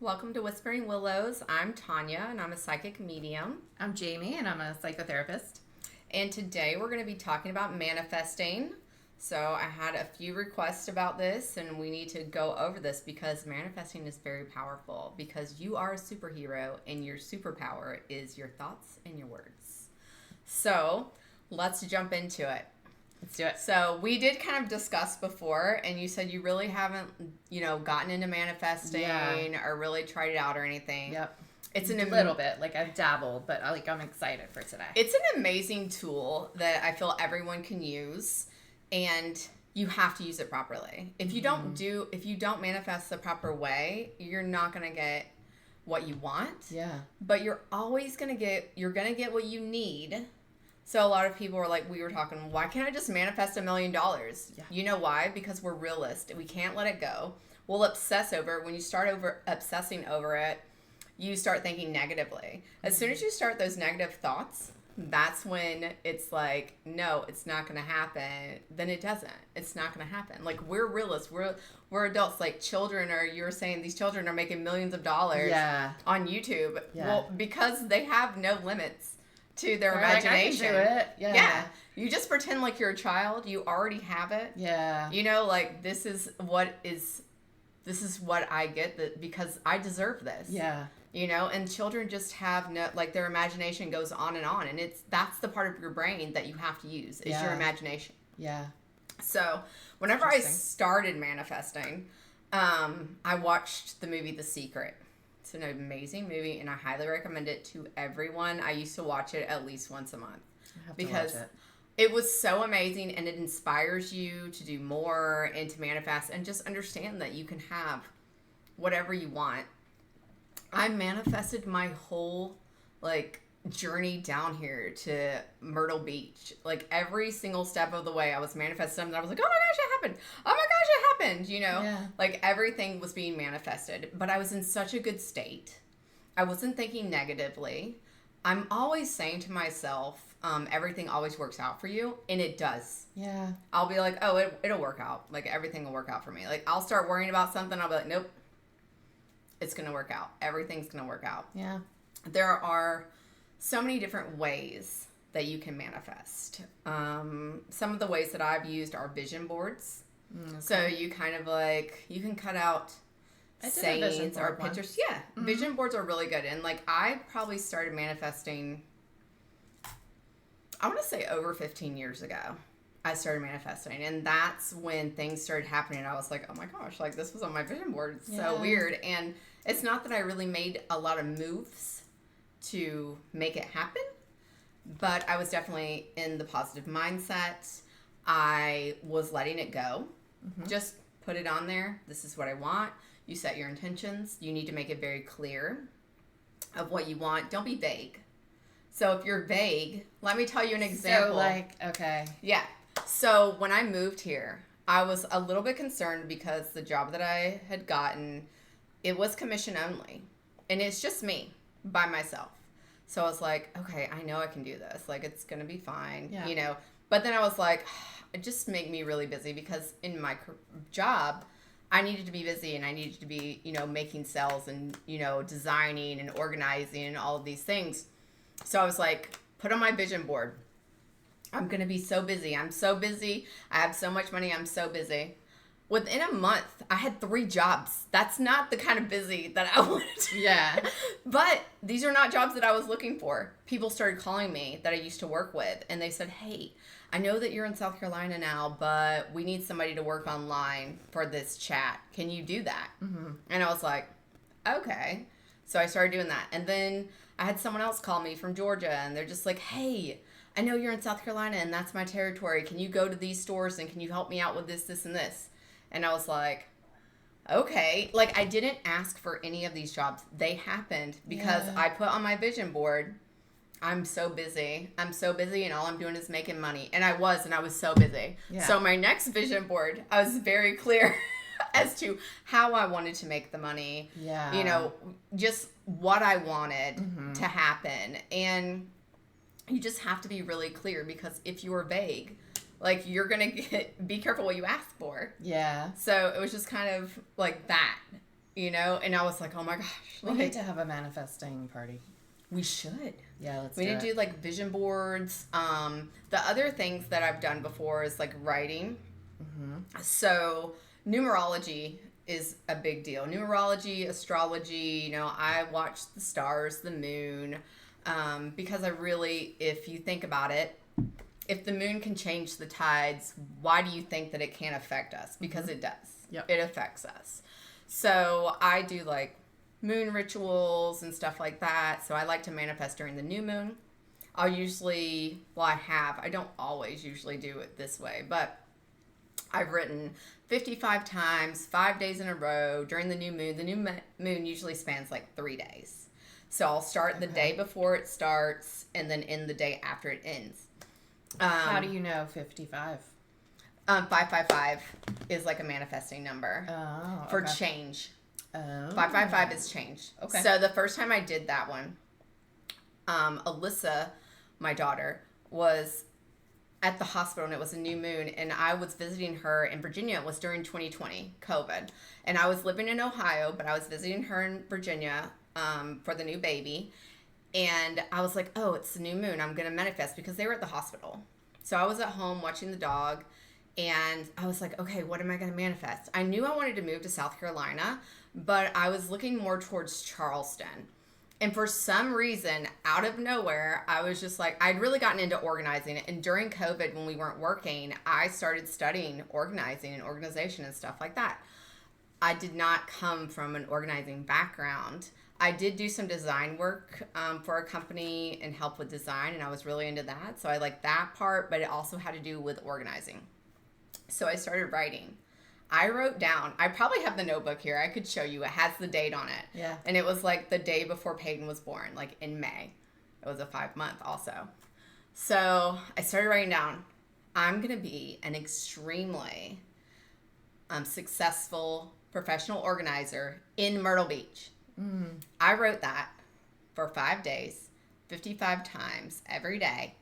Welcome to Whispering Willows. I'm Tonya, and I'm a psychic medium. I'm Jamie, and I'm a psychotherapist. And today we're going to be talking about manifesting. So I had a few requests about this, and we need to go over this because manifesting is very powerful because you are a superhero, and your superpower is your thoughts and your words. So let's jump into it. Let's do it. So we did kind of discuss before, and you said you really haven't, gotten into manifesting or really tried it out or anything. Yep. It's a little bit. Like, I've dabbled, but I'm excited for today. It's an amazing tool that I feel everyone can use, and you have to use it properly. If you don't manifest the proper way, you're not going to get what you want. Yeah. But you're always going to get what you need. So a lot of people were like, we were talking, why can't I just manifest $1 million? Yeah. You know why? Because we're realists. We can't let it go. We'll obsess over it. When you start obsessing over it, you start thinking negatively. As soon as you start those negative thoughts, that's when it's like, no, it's not going to happen. Then it doesn't. It's not going to happen. Like, we're realists. We're adults. Like, children you were saying these children are making millions of dollars on YouTube. Yeah. Well, because they have no limits to their imagination. Like, I can do it. Yeah. You just pretend like you're a child. You already have it. Yeah. This is what I get because I deserve this. Yeah. And children just have their imagination goes on, and that's the part of your brain that you have to use is your imagination. Yeah. So whenever I started manifesting, I watched the movie The Secret. It's an amazing movie, and I highly recommend it to everyone. I used to watch it at least once a month because it was so amazing, and it inspires you to do more and to manifest and just understand that you can have whatever you want. I manifested my whole journey down here to Myrtle Beach. Like, every single step of the way, I was manifesting something. I was like, oh my gosh, it happened. Oh my gosh, it happened. Yeah. Like, everything was being manifested. But I was in such a good state. I wasn't thinking negatively. I'm always saying to myself, everything always works out for you. And it does. Yeah. I'll be like, oh, it'll work out. Like, everything will work out for me. Like, I'll start worrying about something. I'll be like, nope. It's going to work out. Everything's going to work out. Yeah. There are so many different ways that you can manifest. Some of the ways that I've used are vision boards. Okay. So you kind of you can cut out sayings or pictures. Yeah. Mm-hmm. Vision boards are really good. And I probably started manifesting, I want to say over 15 years ago. I started manifesting, and that's when things started happening. I was like, oh my gosh, this was on my vision board. It's so weird. And it's not that I really made a lot of moves to make it happen, but I was definitely in the positive mindset. I was letting it go. Mm-hmm. Just put it on there. This is what I want. You set your intentions. You need to make it very clear of what you want. Don't be vague. So if you're vague, let me tell you an example. Okay. Yeah. So when I moved here, I was a little bit concerned because the job that I had gotten, it was commission only. And it's just me by myself. So I was like, okay, I know I can do this. It's going to be fine, But then I was like, it just made me really busy because in my job, I needed to be busy and I needed to be, making sales and, designing and organizing and all of these things. So I was like, put on my vision board. I'm going to be so busy. I'm so busy. I have so much money. I'm so busy. Within a month, I had 3 jobs. That's not the kind of busy that I wanted to. Yeah. But these are not jobs that I was looking for. People started calling me that I used to work with, and they said, hey, I know that you're in South Carolina now, but we need somebody to work online for this chat. Can you do that? Mm-hmm. And I was like, okay. So I started doing that. And then I had someone else call me from Georgia, and they're just like, hey, I know you're in South Carolina, and that's my territory. Can you go to these stores, and can you help me out with this, this, and this? And I was like, okay. I didn't ask for any of these jobs. They happened because I put on my vision board, I'm so busy. I'm so busy, and all I'm doing is making money. And I was so busy. Yeah. So my next vision board, I was very clear as to how I wanted to make the money. Yeah. Just what I wanted to happen. And you just have to be really clear because if you are vague, you're going to be careful what you ask for. Yeah. So it was just kind of like that. And I was like, oh my gosh. We need to have a manifesting party. We should. Yeah, let's We do need to it. do like vision boards. The other things that I've done before is like writing. So numerology is a big deal. Numerology, astrology, I watch the stars, the moon, because if you think about it, if the moon can change the tides, why do you think that it can't affect us? Because it does. Yep. It affects us. So I do like moon rituals and stuff like that. So I like to manifest during the new moon. I don't always usually do it this way, but I've written 55 times, 5 days in a row during the new moon. The new moon usually spans like 3 days. So I'll start the day before it starts and then end the day after it ends. How do you know 55? 555 is like a manifesting number for okay. change. Oh. 555 is change. Okay. So the first time I did that one, Alyssa, my daughter, was at the hospital and it was a new moon and I was visiting her in Virginia. It was during 2020 COVID and I was living in Ohio, but I was visiting her in Virginia for the new baby. And I was like, oh, it's the new moon. I'm going to manifest because they were at the hospital. So I was at home watching the dog and I was like, okay, what am I going to manifest? I knew I wanted to move to South Carolina, but I was looking more towards Charleston. And for some reason, out of nowhere, I was just like, I'd really gotten into organizing it. And during COVID, when we weren't working, I started studying organizing and organization and stuff like that. I did not come from an organizing background. I did do some design work for a company and help with design, and I was really into that. So I liked that part, but it also had to do with organizing. So I started writing. I wrote down, I probably have the notebook here. I could show you. It has the date on it. Yeah. And it was like the day before Peyton was born, like in May. It was a 5-month also. So I started writing down, I'm going to be an extremely successful professional organizer in Myrtle Beach. I wrote that for 5 days, 55 times every day,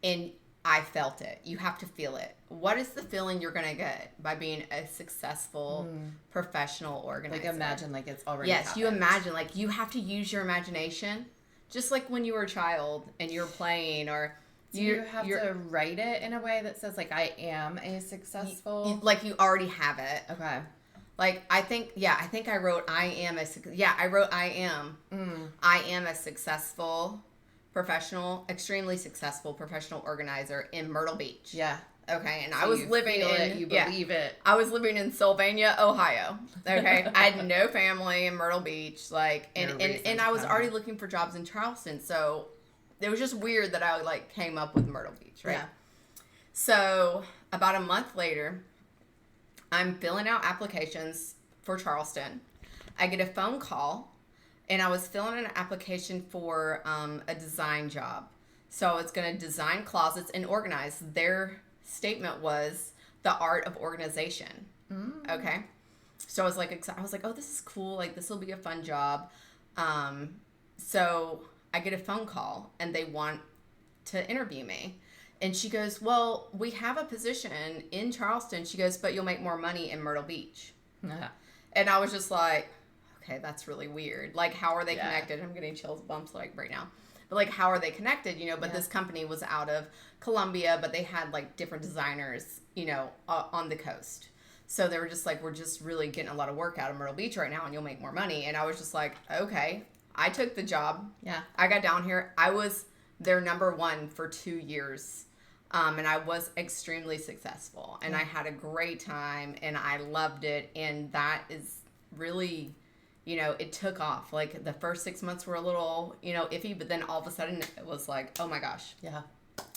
and I felt it. You have to feel it. What is the feeling you're going to get by being a successful professional organizer? Like imagine like it's already Yes, happened. you imagine. Like you have to use your imagination, just like when you were a child and you're playing or... Do you have to write it in a way that says like I am a successful... like you already have it. Okay. Like, I think I wrote, I am a successful extremely successful professional organizer in Myrtle Beach. Yeah. Okay, and So I was you living feel in, it, you believe it. I was living in Sylvania, Ohio. Okay, I had no family in Myrtle Beach, like, and I was already looking for jobs in Charleston, so it was just weird that I like came up with Myrtle Beach, right? Yeah. So about a month later, I'm filling out applications for Charleston. I get a phone call, and I was filling an application for a design job. So I was going to design closets and organize. Their statement was the art of organization. Okay. So I was like, oh, this is cool. Like, this will be a fun job. So I get a phone call, and they want to interview me. And she goes, well, we have a position in Charleston. She goes, but you'll make more money in Myrtle Beach. And I was just like, okay, that's really weird. Like, how are they connected? I'm getting chills bumps like right now. But like, how are they connected? But this company was out of Columbia, but they had like different designers, on the coast. So they were just like, we're just really getting a lot of work out of Myrtle Beach right now, and you'll make more money. And I was just like, okay. I took the job. Yeah. I got down here. I was their number one for 2 years. And I was extremely successful, and I had a great time, and I loved it. And that is really, it took off. Like the first 6 months were a little, iffy, but then all of a sudden it was like, oh my gosh. Yeah.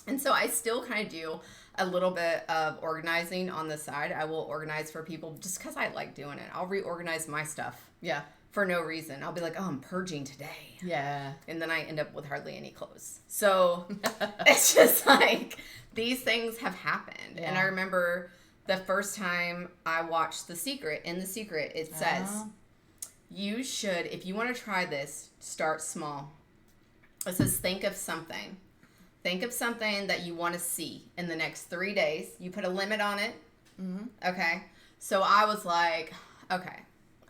And so I still kind of do a little bit of organizing on the side. I will organize for people just because I like doing it. I'll reorganize my stuff. Yeah. For no reason. I'll be like, oh, I'm purging today. Yeah. And then I end up with hardly any clothes. So it's just like these things have happened. Yeah. And I remember the first time I watched The Secret. In The Secret, it says, you should, if you want to try this, start small. It says, think of something. Think of something that you want to see in the next 3 days. You put a limit on it. Mm-hmm. Okay. So I was like, okay.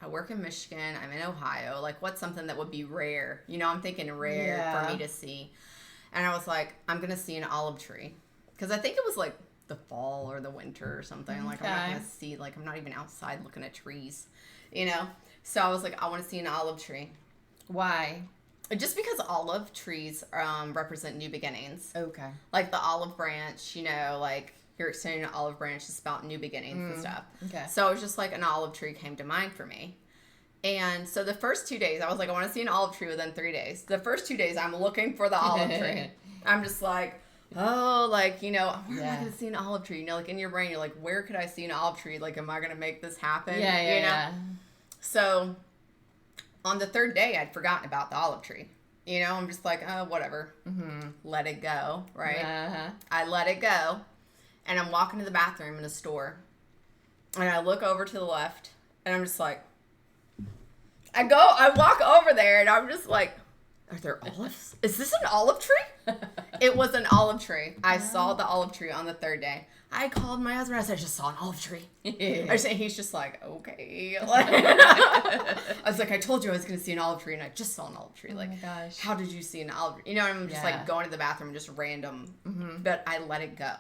I work in Michigan. I'm in Ohio. Like, what's something that would be rare? You know, I'm thinking rare for me to see. And I was like, I'm going to see an olive tree. Because I think it was like the fall or the winter or something. Like, I'm not going to see, like, I'm not even outside looking at trees, you know? So I was like, I want to see an olive tree. Why? Just because olive trees represent new beginnings. Okay. Like the olive branch, you know, like you're extending an olive branch is about new beginnings and stuff. Okay. So it was just like an olive tree came to mind for me. And so the first 2 days, I was like, I want to see an olive tree within 3 days. The first 2 days, I'm looking for the olive tree. I'm just like, oh, like, you know, where am I going to see an olive tree? You know, like in your brain, you're like, where could I see an olive tree? Like, am I going to make this happen? You know? So on the third day, I'd forgotten about the olive tree. You know, I'm just like, oh, whatever. Let it go, right? I let it go. And I'm walking to the bathroom in a store. And I look over to the left. And I'm just like, I walk over there. And I'm just like, are there olives? Is this an olive tree? It was an olive tree. I saw the olive tree on the third day. I called my husband. I said, I just saw an olive tree. He's just like, okay. I was like, I told you I was going to see an olive tree, and I just saw an olive tree. Like, oh my gosh. how did you see an olive tree? You know, I'm just like going to the bathroom, just random. But I let it go.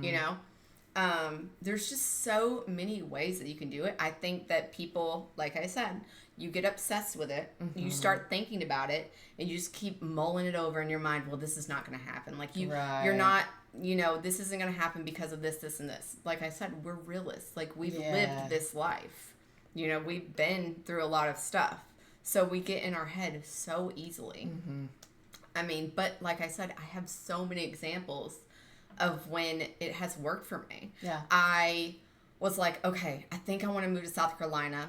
You know, there's just so many ways that you can do it. I think that people, like I said, you get obsessed with it. You start thinking about it, and you just keep mulling it over in your mind. Well, this is not going to happen. Like you're not. You know, this isn't going to happen because of this, this, and this. Like I said, we're realists. Like, we've lived this life. You know, we've been through a lot of stuff. So we get in our head so easily. I mean, but like I said, I have so many examples of when it has worked for me. I was like, okay, I think I want to move to South Carolina.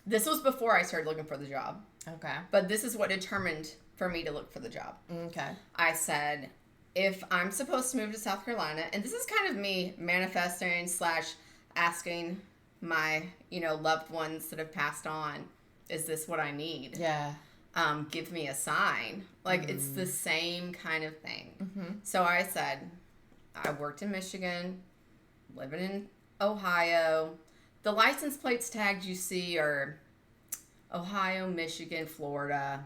This was before I started looking for the job. Okay. But this is what determined for me to look for the job. Okay. I said, if I'm supposed to move to South Carolina, and this is kind of me manifesting / asking my, you know, loved ones that have passed on, is this what I need? Yeah. Give me a sign. Like, it's the same kind of thing. So I said, I worked in Michigan, living in Ohio. The license plates tagged you see are Ohio, Michigan, Florida.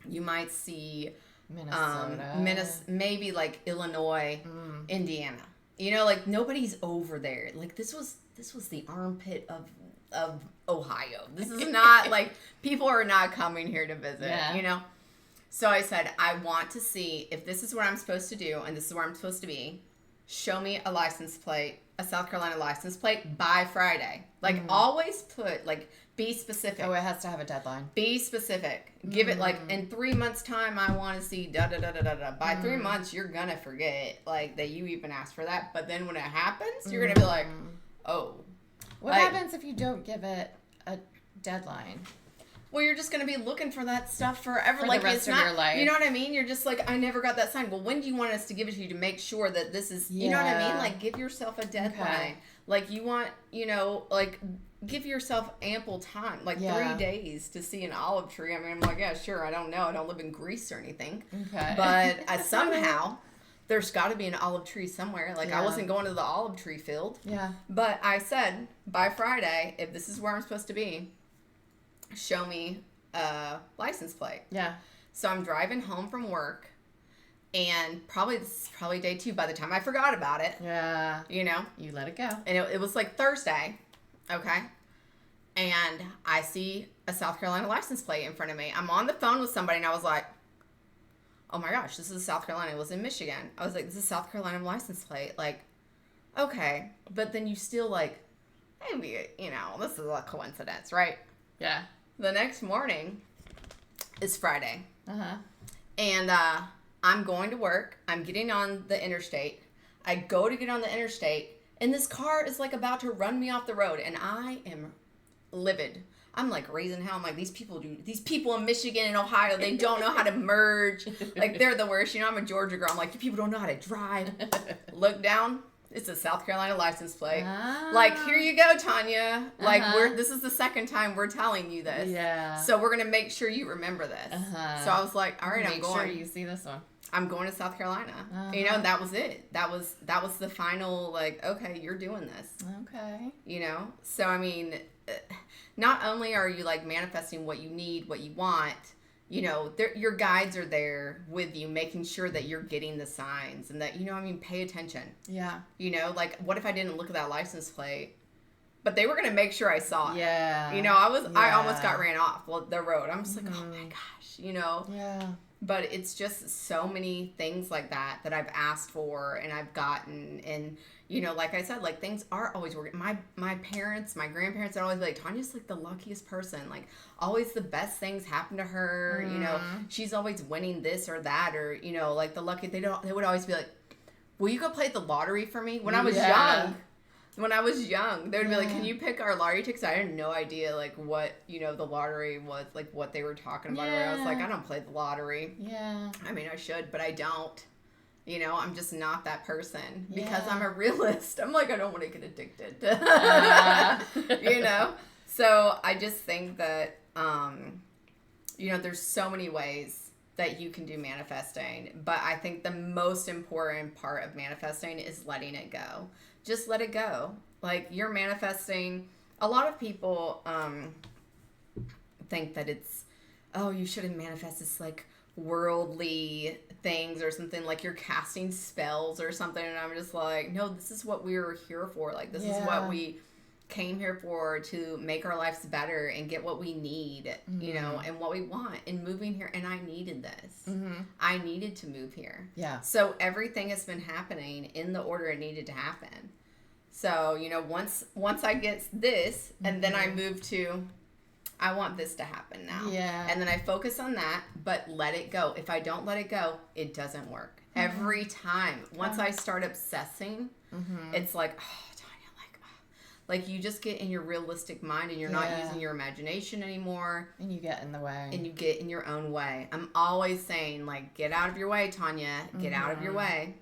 You might see Minnesota. Maybe like Illinois, Indiana. You know, like nobody's over there. Like this was the armpit of Ohio. This is not like people are not coming here to visit. You know. So I said, I want to see if this is what I'm supposed to do and this is where I'm supposed to be. Show me a license plate, a South Carolina license plate by Friday. Like always put like. Be specific. Oh, it has to have a deadline. Be specific. Give it like in 3 months' time. I want to see da da da da da da. By 3 months, you're gonna forget like that you even asked for that. But then when it happens, you're gonna be like, oh. What happens if you don't give it a deadline? Well, you're just gonna be looking for that stuff forever. For like the rest it's of not. your life. You know what I mean? You're just like, I never got that sign. Well, when do you want us to give it to you to make sure that this is? You know what I mean? Like, give yourself a deadline. Okay. Like you want, you know, like. Give yourself ample time, like 3 days to see an olive tree. I mean, I'm like, yeah, sure. I don't know. I don't live in Greece or anything. Okay. But somehow, there's got to be an olive tree somewhere. Like, I wasn't going to the olive tree field. Yeah. But I said, by Friday, if this is where I'm supposed to be, show me a license plate. Yeah. So I'm driving home from work. And this is probably day 2 by the time I forgot about it. Yeah. You know? You let it go. And it was like Thursday. Okay. And I see a South Carolina license plate in front of me. I'm on the phone with somebody and I was like, oh my gosh, this is South Carolina. It was in Michigan. I was like, this is South Carolina license plate. Like, okay. But then you still like, maybe, you know, this is a coincidence, right? Yeah. The next morning is Friday. Uh-huh. And I'm going to work. I'm getting on the interstate. I go to get on the interstate. And this car is like about to run me off the road, and I am livid. I'm like raising hell. I'm like, these people in Michigan and Ohio, they don't know how to merge. Like, they're the worst. You know, I'm a Georgia girl. I'm like, you people don't know how to drive. Look down. It's a South Carolina license plate. Ah. Like, here you go, Tonya. Like, this is the second time we're telling you this. Yeah. So we're going to make sure you remember this. So I was like, all right, I'm going. Make sure you see this one. I'm going to South Carolina. You know, that was it. That was the final, like, okay, you're doing this. Okay. You know? So, I mean, not only are you like manifesting what you need, what you want, you know, your guides are there with you, making sure that you're getting the signs and that, you know, I mean, pay attention. Yeah. You know, like, what if I didn't look at that license plate? But they were going to make sure I saw it. Yeah. You know, I almost got ran off the road. I'm just like, oh my gosh, you know. Yeah. But it's just so many things like that I've asked for and I've gotten. And, you know, like I said, like, things are always working. My parents, my grandparents are always like, Tanya's like the luckiest person. Like, always the best things happen to her. You know, she's always winning this or that, or, you know, like the lucky, they would always be like, will you go play the lottery for me? When I was young. When I was young, they would be like, can you pick our lottery tickets? I had no idea, like, what, you know, the lottery was, like, what they were talking about. I was like, I don't play the lottery. Yeah. I mean, I should, but I don't. You know, I'm just not that person because I'm a realist. I'm like, I don't want to get addicted. You know? So I just think that, you know, there's so many ways that you can do manifesting. But I think the most important part of manifesting is letting it go. Just let it go. Like, you're manifesting. A lot of people think that it's, oh, you shouldn't manifest this, like, worldly things or something, like you're casting spells or something. And I'm just like, no, this is what we were here for. Like, this is what we came here for, to make our lives better and get what we need, you know, and what we want. And moving here, and I needed this. I needed to move here. Yeah. So everything has been happening in the order it needed to happen. So, you know, once I get this, and then I move to, I want this to happen now. Yeah. And then I focus on that, but let it go. If I don't let it go, it doesn't work. Every time. Once I start obsessing, it's like, oh, like, you just get in your realistic mind and you're not using your imagination anymore. And you get in the way. And you get in your own way. I'm always saying, like, get out of your way, Tonya. Get out of your way.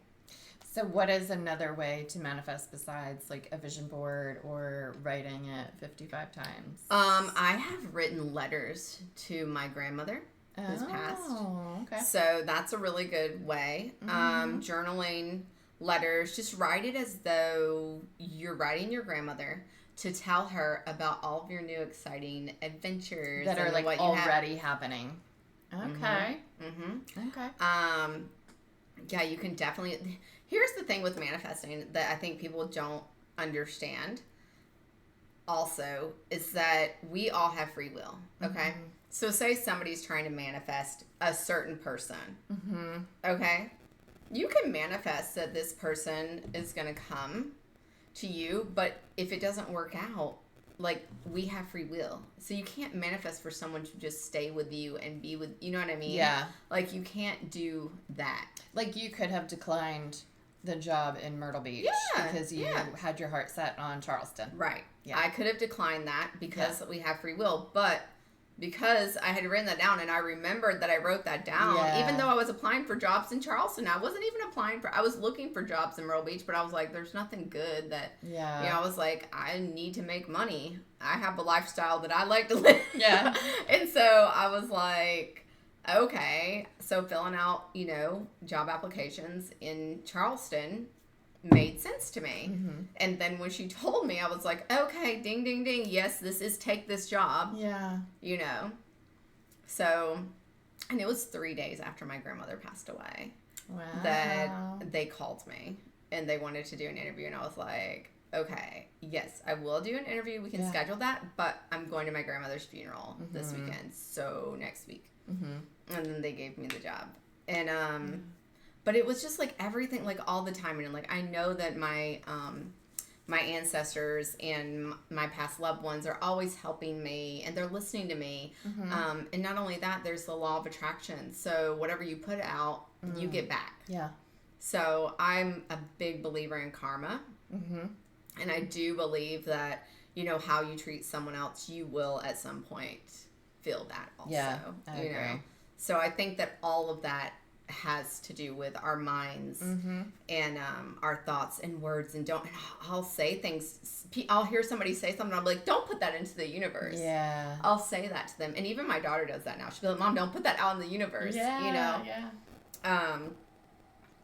So what is another way to manifest besides, like, a vision board or writing it 55 times? I have written letters to my grandmother who's passed. Oh, okay. So that's a really good way. Journaling, letters, just write it as though you're writing your grandmother to tell her about all of your new exciting adventures that are, like, what already happening. Okay. Okay. Yeah, you can definitely. Here's the thing with manifesting that I think people don't understand also is that we all have free will. Okay. So say somebody's trying to manifest a certain person. Okay. You can manifest that this person is going to come to you, but if it doesn't work out, like, we have free will. So you can't manifest for someone to just stay with you and be with, you know what I mean? Yeah. Like, you can't do that. Like, you could have declined the job in Myrtle Beach because you had your heart set on Charleston. Right. Yeah. I could have declined that because we have free will, but because I had written that down and I remembered that I wrote that down, even though I was applying for jobs in Charleston, I wasn't even I was looking for jobs in Myrtle Beach, but I was like, there's nothing good that, you know, I was like, I need to make money. I have a lifestyle that I like to live. Yeah. And so I was like, okay. So filling out, you know, job applications in Charleston made sense to me. And then when she told me, I was like, okay, ding, ding, ding. Yes, this is take this job. Yeah. You know. So, and it was 3 days after my grandmother passed away that they called me and they wanted to do an interview. And I was like, okay, yes, I will do an interview. We can schedule that, but I'm going to my grandmother's funeral this weekend. So next week. And then they gave me the job. And, but it was just like everything, like all the time. And like, I know that my ancestors and my past loved ones are always helping me and they're listening to me. And not only that, there's the law of attraction. So whatever you put out, you get back. Yeah. So I'm a big believer in karma. And I do believe that, you know, how you treat someone else, you will at some point feel that also. Yeah, I agree. Know? So I think that all of that has to do with our minds and our thoughts and words. And I'll say things, I'll hear somebody say something, I'm like, don't put that into the universe. Yeah. I'll say that to them. And even my daughter does that now. She'll be like, Mom, don't put that out in the universe. Yeah, you know? Yeah.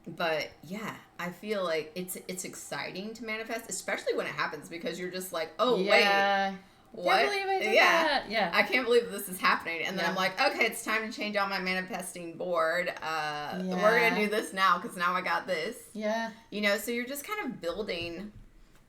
But yeah, I feel like it's exciting to manifest, especially when it happens, because you're just like, oh, wait. what? Can't believe I did that. Yeah. I can't believe this is happening. And then Yeah. I'm like, okay, it's time to change out my manifesting board. We're going to do this now because now I got this. Yeah. You know, so you're just kind of building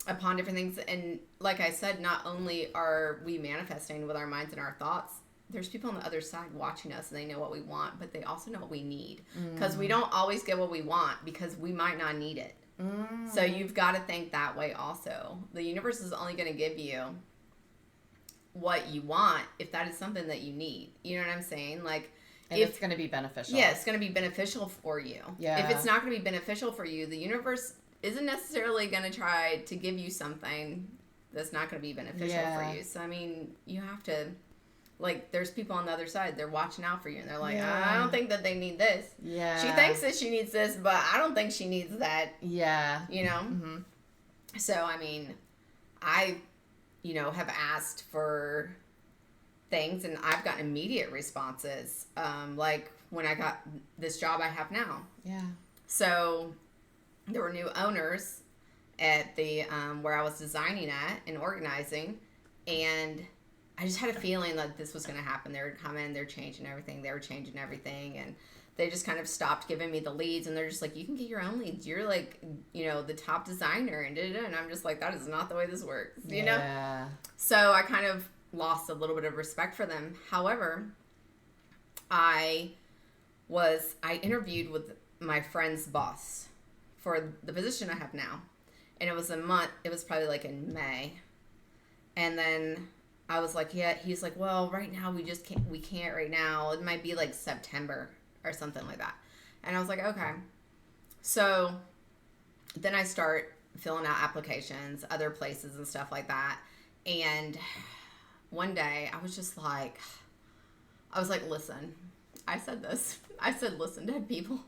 upon different things. And like I said, not only are we manifesting with our minds and our thoughts, there's people on the other side watching us and they know what we want, but they also know what we need. Because we don't always get what we want because we might not need it. So you've got to think that way also. The universe is only going to give you what you want if that is something that you need. You know what I'm saying? Like, and if it's going to be beneficial. Yeah, it's going to be beneficial for you. Yeah. If it's not going to be beneficial for you, the universe isn't necessarily going to try to give you something that's not going to be beneficial for you. So, I mean, you have to, like, there's people on the other side. They're watching out for you. And they're like, I don't think that they need this. Yeah. She thinks that she needs this, but I don't think she needs that. Yeah. You know? Mm-hmm. So, I mean, I, have asked for things and I've gotten immediate responses. Like when I got this job I have now. Yeah. So there were new owners at the where I was designing at and organizing, and I just had a feeling that this was going to happen. They were coming, they're changing everything. They were changing everything, and they just kind of stopped giving me the leads, and they're just like, you can get your own leads. You're like, the top designer, and da-da-da. And I'm just like, that is not the way this works, you know? So I kind of lost a little bit of respect for them. However, I interviewed with my friend's boss for the position I have now. And it was probably like in May. And then I was like, yeah, he's like, well, right now we can't right now. It might be like September or something like that. And I was like, okay. So then I start filling out applications, other places and stuff like that. And one day I was like, listen, I said this. I said, listen, dead people.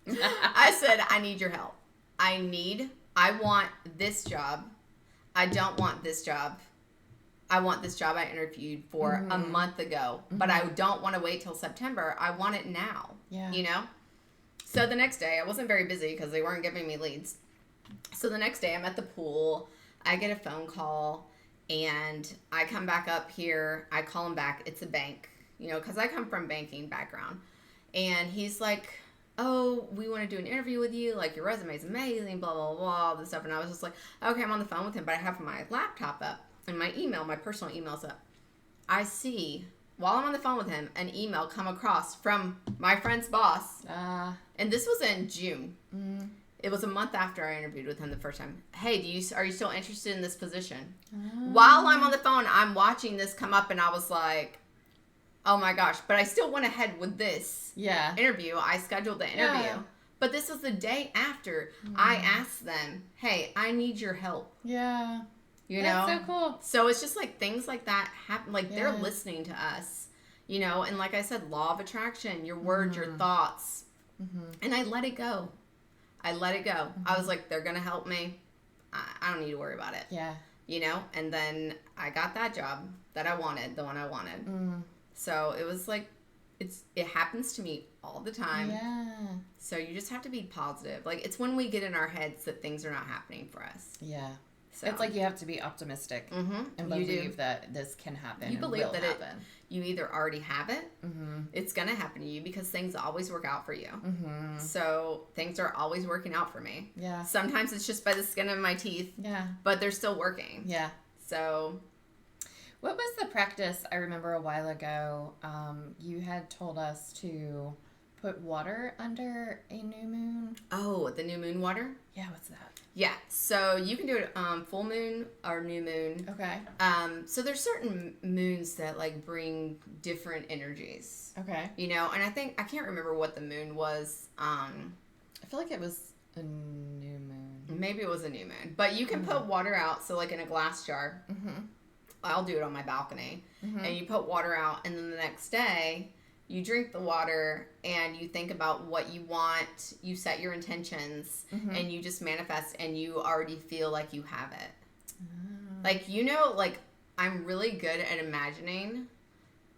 I said, I need your help. I want this job. I don't want this job. I want this job I interviewed for a month ago, but I don't want to wait till September. I want it now, So the next day, I wasn't very busy because they weren't giving me leads. So the next day, I'm at the pool. I get a phone call, and I come back up here. I call him back. It's a bank, because I come from banking background. And he's like, oh, we want to do an interview with you. Like, your resume is amazing, blah, blah, blah, all this stuff. And I was just like, okay, I'm on the phone with him, but I have my laptop up. And my personal email's up. I see, while I'm on the phone with him, an email come across from my friend's boss. And this was in June. It was a month after I interviewed with him the first time. Hey, are you still interested in this position? While I'm on the phone, I'm watching this come up, and I was like, oh my gosh. But I still went ahead with this interview. I scheduled the interview. Yeah. But this was the day after I asked them, hey, I need your help. Yeah. That's so cool. So it's just like things like that happen. Like they're listening to us, and like I said, law of attraction, your words, your thoughts. And I let it go. I was like, they're going to help me. I don't need to worry about it. Yeah. And then I got that job that I wanted, the one I wanted. So it was like, it happens to me all the time. Yeah. So you just have to be positive. Like, it's when we get in our heads that things are not happening for us. Yeah. So. It's like you have to be optimistic and believe that this can happen. You believe that happen. You either already have it, it's going to happen to you because things always work out for you. So things are always working out for me. Yeah. Sometimes it's just by the skin of my teeth. Yeah. But they're still working. Yeah. So. What was the practice? I remember a while ago, you had told us to put water under a new moon. Oh, the new moon water? Yeah, what's that? Yeah, so you can do it full moon or new moon. Okay. So there's certain moons that like bring different energies. Okay. And I can't remember what the moon was. I feel like it was a new moon. Maybe it was a new moon. But you can put water out, so like in a glass jar. I'll do it on my balcony. And you put water out, and then the next day you drink the water and you think about what you want, you set your intentions, and you just manifest, and you already feel like you have it. Like, I'm really good at imagining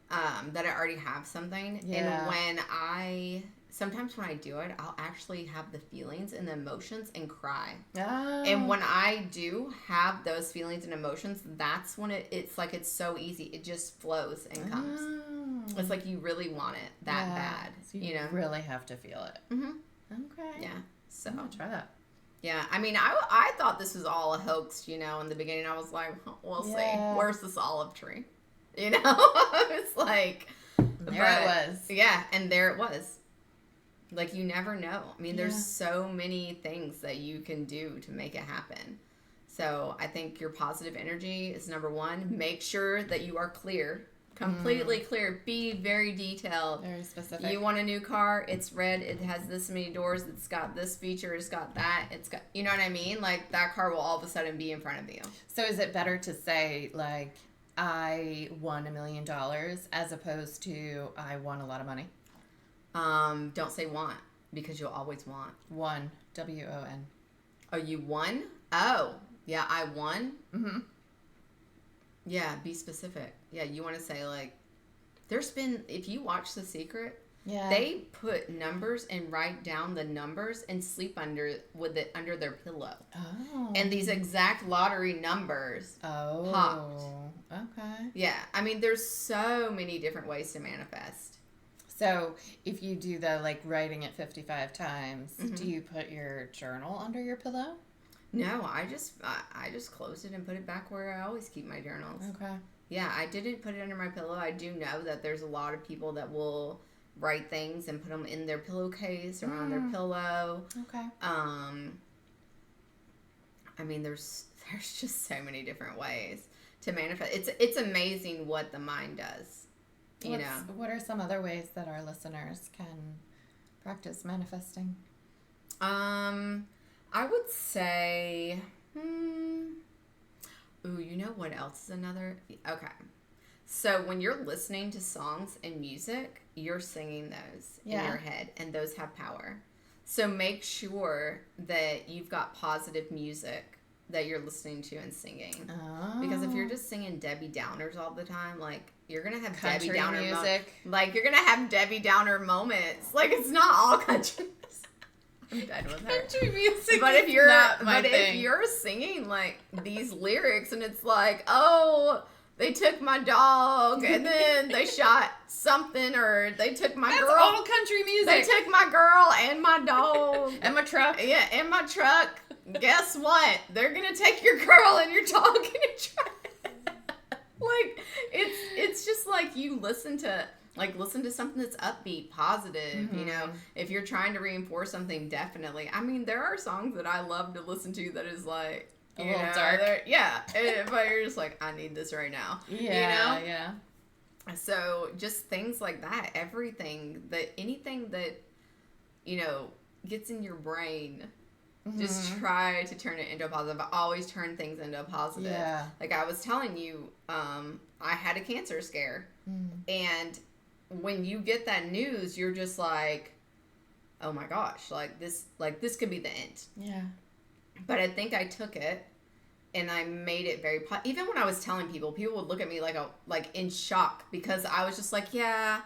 that I already have something. Yeah. And when I sometimes when I do it, I'll actually have the feelings and the emotions and cry. Oh. And when I do have those feelings and emotions, that's when it's like it's so easy. It just flows and comes. Oh. It's like you really want it that bad. So you really have to feel it. Mm-hmm. Okay. Yeah. So I'm gonna try that. yeah, I mean, I thought this was all a hoax, in the beginning. I was like, we'll see. Where's this olive tree? It's like... There it was. Yeah, and there it was. Like, you never know. I mean, there's so many things that you can do to make it happen. So I think your positive energy is number one. Make sure that you are clear. Completely clear. Be very detailed. Very specific. You want a new car, it's red, it has this many doors, it's got this feature, it's got that, it's got, you know what I mean? Like, that car will all of a sudden be in front of you. So is it better to say, like, I won $1 million as opposed to I won a lot of money? Don't say want, because you'll always want. Won. W-O-N. Oh, you won? Oh, yeah, I won? Mm-hmm. Yeah, be specific. Yeah, you want to say, like, if you watch The Secret, they put numbers and write down the numbers and sleep under their pillow. Oh. And these exact lottery numbers popped. Okay. Yeah, I mean, there's so many different ways to manifest. So if you do the, like, writing it 55 times, do you put your journal under your pillow? No, I just closed it and put it back where I always keep my journals. Okay. Yeah, I didn't put it under my pillow. I do know that there's a lot of people that will write things and put them in their pillowcase or on their pillow. Okay. I mean, there's just so many different ways to manifest. It's amazing what the mind does. What are some other ways that our listeners can practice manifesting? I would say, ooh, you know what else is another? Okay. So when you're listening to songs and music, you're singing those in your head, and those have power. So make sure that you've got positive music that you're listening to and singing. Oh. Because if you're just singing Debbie Downers all the time, like, you're going to have country Debbie Downer music. Like, you're going to have Debbie Downer moments. Like, it's not all country music. I'm done with her. Country music But if you're singing, like, these lyrics, and it's like, oh, they took my dog, and then they shot something, or they took my girl. That's all country music. They took my girl and my dog. And my truck. Yeah, and my truck. Guess what? They're going to take your girl and your dog and your truck. Like, it's just like you listen to something that's upbeat, positive, if you're trying to reinforce something, definitely. I mean, there are songs that I love to listen to that is like, a little dark. Yeah, but you're just like, I need this right now. Yeah, yeah. So just things like that, anything that, gets in your brain, just try to turn it into a positive. I always turn things into a positive. Yeah. Like I was telling you, I had a cancer scare. And when you get that news, you're just like, oh my gosh, this could be the end. Yeah. But I think I took it and I made it very even when I was telling people would look at me like in shock, because I was just like, yeah,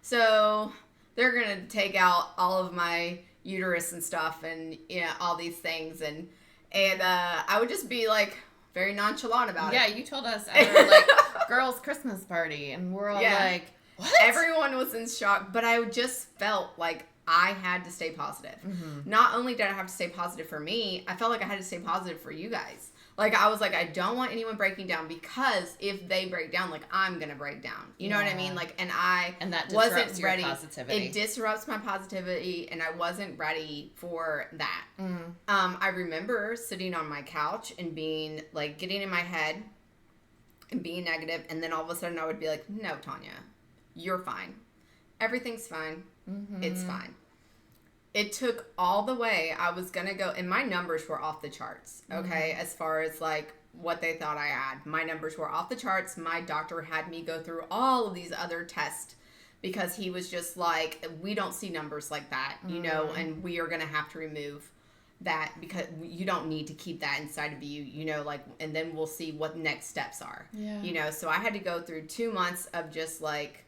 so they're going to take out all of my uterus and stuff and all these things, and I would just be like very nonchalant about it. Yeah, you told us at our like girls' Christmas party, and we're all like, what? Everyone was in shock, but I just felt like I had to stay positive. Not only did I have to stay positive for me, I felt like I had to stay positive for you guys. Like, I was like, I don't want anyone breaking down, because if they break down, like, I'm going to break down. You know what I mean? Like, and that wasn't ready. Your positivity. It disrupts my positivity, and I wasn't ready for that. I remember sitting on my couch and being, like, getting in my head and being negative, and then all of a sudden I would be like, no, Tonya, you're fine. Everything's fine. It's fine. It took all the way. I was going to go, and my numbers were off the charts, okay, as far as, like, what they thought I had. My numbers were off the charts. My doctor had me go through all of these other tests, because he was just like, we don't see numbers like that, and we are going to have to remove that, because you don't need to keep that inside of you, and then we'll see what next steps are. So I had to go through 2 months of just, like,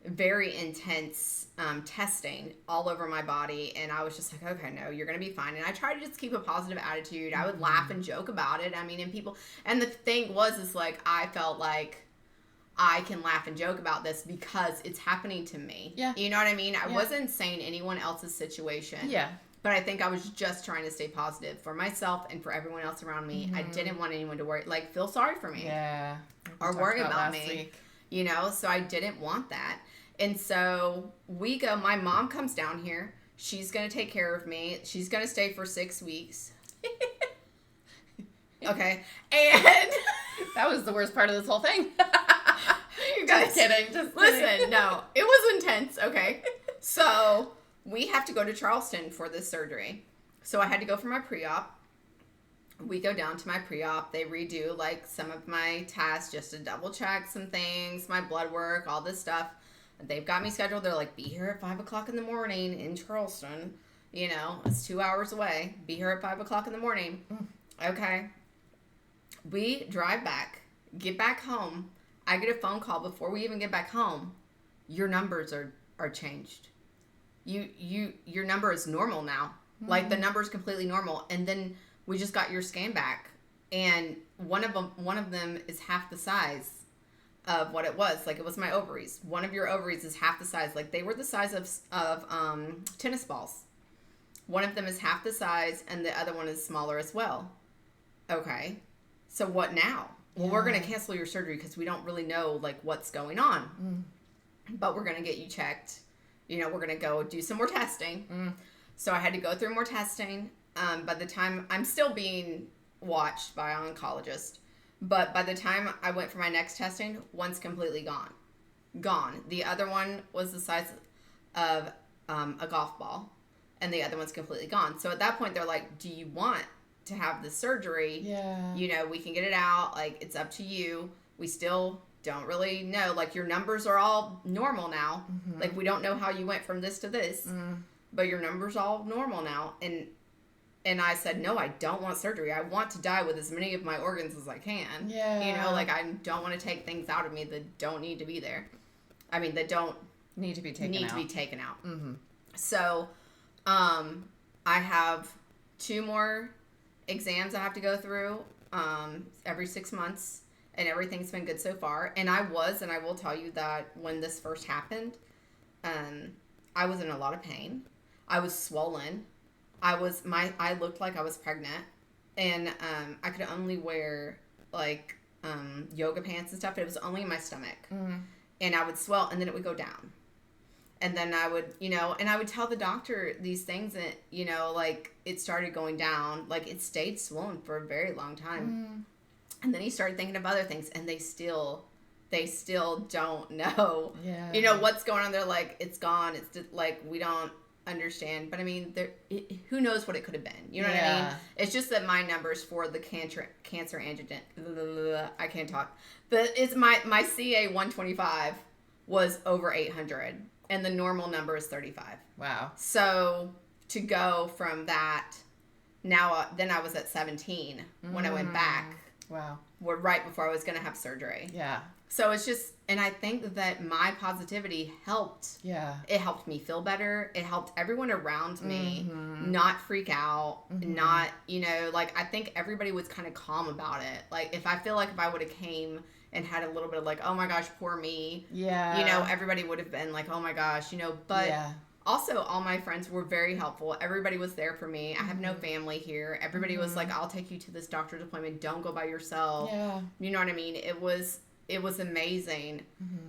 very intense testing all over my body, and I was just like, okay, no, you're gonna be fine. And I tried to just keep a positive attitude. I would laugh and joke about it. I mean, and the thing is like, I felt like I can laugh and joke about this because it's happening to me. Yeah. You know what I mean? I wasn't saying anyone else's situation. Yeah. But I think I was just trying to stay positive for myself and for everyone else around me. I didn't want anyone to worry, like, feel sorry for me. Yeah. Or worry about me. You know, so I didn't want that. And so we go, my mom comes down here. She's going to take care of me. She's going to stay for 6 weeks. Okay. And that was the worst part of this whole thing. You guys. Just kidding. Listen, no. It was intense, okay? So we have to go to Charleston for this surgery. So I had to go for my pre-op. We go down to my pre-op. They redo, like, some of my tests just to double check some things, my blood work, all this stuff. They've got me scheduled. They're like, be here at 5 o'clock in the morning in Charleston. You know, it's 2 hours away. Be here at 5 o'clock in the morning. Okay. We drive back, get back home. I get a phone call before we even get back home. Your numbers are changed. Your number is normal now. Like, the number is completely normal. And then we just got your scan back, and one of them is half the size of what it was. Like, it was my ovaries. One of your ovaries is half the size. Like, they were the size of tennis balls. One of them is half the size, and the other one is smaller as well. Okay, so what now? Well, we're going to cancel your surgery because we don't really know, like, what's going on. But we're going to get you checked. You know, we're going to go do some more testing. So I had to go through more testing. By the time, I'm still being watched by an oncologist. But by the time I went for my next testing, one's completely gone. Gone. The other one was the size of a golf ball. And the other one's completely gone. So at that point, they're like, do you want to have the surgery? Yeah. You know, we can get it out. Like, it's up to you. We still don't really know. Like, your numbers are all normal now. Like, we don't know how you went from this to this. But your numbers all normal now. And I said, no, I don't want surgery. I want to die with as many of my organs as I can. Yeah. You know, like, I don't want to take things out of me that don't need to be there. I mean, that don't need to be taken out. So, I have 2 more exams I have to go through every 6 months, and everything's been good so far. And I will tell you that when this first happened, I was in a lot of pain. I was swollen. I looked like I was pregnant, and I could only wear, like, yoga pants and stuff. It was only in my stomach, and I would swell, and then it would go down. And then I would, you know, and I would tell the doctor these things, and, you know, like, it started going down. Like, it stayed swollen for a very long time. And then he started thinking of other things, and they still don't know, you know, what's going on. They're like, it's gone. It's just, like, we don't understand. But I mean, who knows what it could have been? You know what I mean? It's just that my numbers for the cancer antigen, I can't talk. It's my CA 125 was over 800, and the normal number is 35. Wow. So to go from that, now then I was at 17 when I went back. Wow. Right before I was going to have surgery. Yeah. So it's just, and I think that my positivity helped. Yeah. It helped me feel better. It helped everyone around me not freak out, not, you know, like, I think everybody was kind of calm about it. Like, if I would have came and had a little bit of, like, oh my gosh, poor me. Yeah. You know, everybody would have been like, oh my gosh, you know, but also all my friends were very helpful. Everybody was there for me. I have no family here. Everybody was like, I'll take you to this doctor's appointment. Don't go by yourself. Yeah. You know what I mean? It was amazing,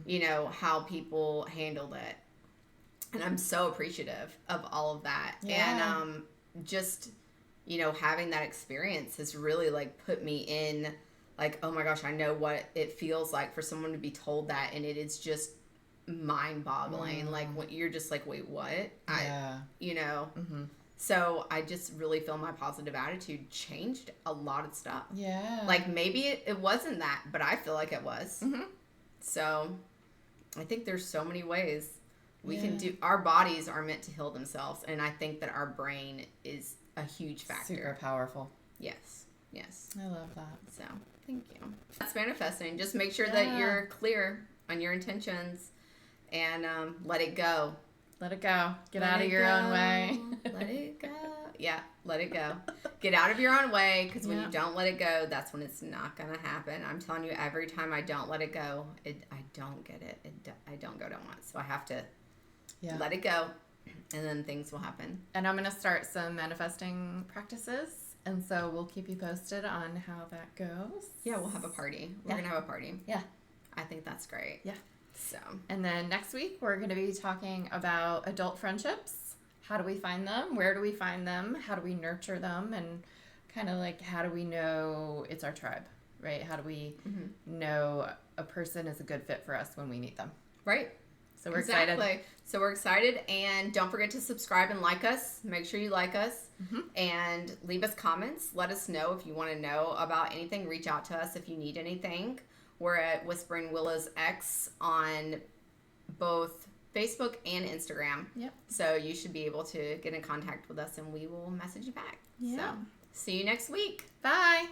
you know, how people handled it. And I'm so appreciative of all of that. Yeah. And just, you know, having that experience has really, like, put me in, like, oh my gosh, I know what it feels like for someone to be told that. And it is just mind-boggling. Like, when you're just like, wait, what? You know? So I just really feel my positive attitude changed a lot of stuff. Yeah. Like, maybe it wasn't that, but I feel like it was. So I think there's so many ways we can do. Our bodies are meant to heal themselves, and I think that our brain is a huge factor. Super powerful. Yes. Yes. I love that. So thank you. That's manifesting. Just make sure that you're clear on your intentions. and let it go. Let it go. Get Let out of it your own go. way. Let it go. Yeah, let it go. Get out of your own way, because when Yeah. you don't let it go, that's when it's not going to happen. I'm telling you, every time I don't let it go, I don't get it. I don't go to once. So I have to Yeah. let it go, and then things will happen. And I'm going to start some manifesting practices. And so we'll keep you posted on how that goes. Yeah, we'll have a party. We're Yeah. going to have a party. Yeah. I think that's great. Yeah. So, And then next week, we're going to be talking about adult friendships. How do we find them? Where do we find them? How do we nurture them? And kind of like, how do we know it's our tribe, right? How do we know a person is a good fit for us when we meet them? right. So we're excited. Exactly. So we're excited, and don't forget to subscribe and like us. Make sure you like us, and leave us comments. Let us know if you want to know about anything. Reach out to us if you need anything. We're at Whispering Willows X on both Facebook and Instagram. Yep. So you should be able to get in contact with us, and we will message you back. Yeah. So see you next week. Bye.